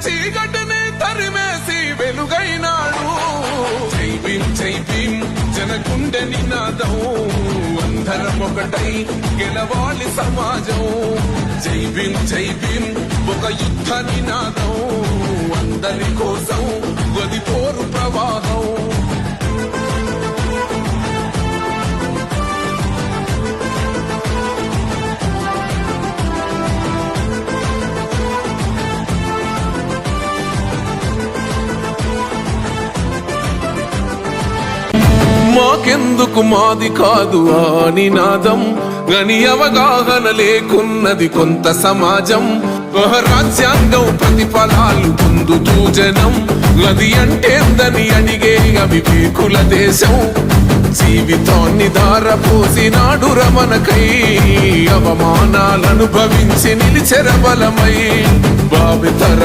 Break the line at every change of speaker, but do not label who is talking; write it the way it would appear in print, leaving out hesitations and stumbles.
చీకటిని తరిమేసి వెలుగైనాడు. జై భీం జనగుండె నినాదం, అందరం ఒకటై గెలవాలి సమాజం. జై భీం ఒక యుద్ధ నినాదం, అందరి కోసం గది పోరు ప్రవాహం. మాకెందుకు మాది కాదు ఆ నినాదం, గని అవగాహన లేకున్నది కొంత సమాజం. రాజ్యాంగం ప్రతిఫలాలు పొందుతూ జనం, గది అంటేందని అడిగే అవివేకుల దేశం. జీవితాన్ని ధారపోసినాడు రమణకై, అవమానాలను భవించి నిలిచెర బలమై భావితర